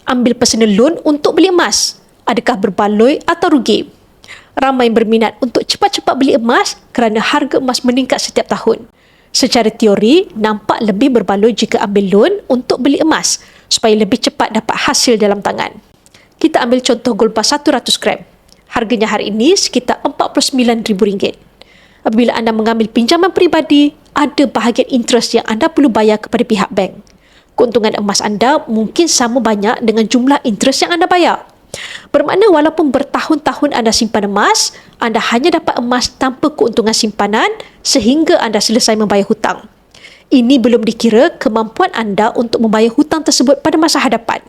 Ambil personal loan untuk beli emas. Adakah berbaloi atau rugi? Ramai berminat untuk cepat-cepat beli emas kerana harga emas meningkat setiap tahun. Secara teori, nampak lebih berbaloi jika ambil loan untuk beli emas supaya lebih cepat dapat hasil dalam tangan. Kita ambil contoh gold bar 100 gram. Harganya hari ini sekitar RM49,000. Apabila anda mengambil pinjaman peribadi, ada bahagian interest yang anda perlu bayar kepada pihak bank. Keuntungan emas anda mungkin sama banyak dengan jumlah interest yang anda bayar. Bermakna walaupun bertahun-tahun anda simpan emas, anda hanya dapat emas tanpa keuntungan simpanan sehingga anda selesai membayar hutang. Ini belum dikira kemampuan anda untuk membayar hutang tersebut pada masa hadapan.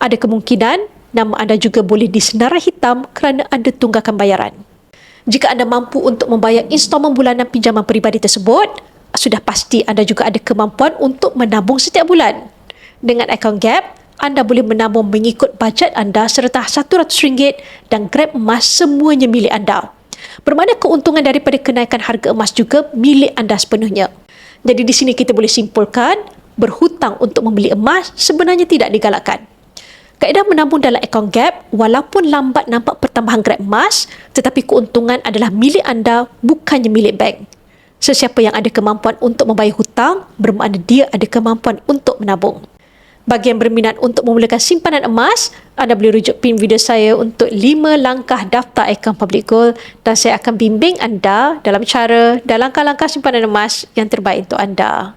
Ada kemungkinan nama anda juga boleh disenarai hitam kerana ada tunggakan bayaran. Jika anda mampu untuk membayar installmen bulanan pinjaman peribadi tersebut, sudah pasti anda juga ada kemampuan untuk menabung setiap bulan. Dengan akaun Gap, anda boleh menabung mengikut bajet anda serta RM100 dan gram emas semuanya milik anda. Bermakna keuntungan daripada kenaikan harga emas juga milik anda sepenuhnya. Jadi di sini kita boleh simpulkan, berhutang untuk membeli emas sebenarnya tidak digalakkan. Kaedah menabung dalam akaun Gap, walaupun lambat nampak pertambahan gram emas, tetapi keuntungan adalah milik anda, bukannya milik bank. Sesiapa yang ada kemampuan untuk membayar hutang, bermakna dia ada kemampuan untuk menabung. Bagi yang berminat untuk memulakan simpanan emas, anda boleh rujuk pin video saya untuk 5 langkah daftar akaun Public Gold dan saya akan bimbing anda dalam cara dan langkah-langkah simpanan emas yang terbaik untuk anda.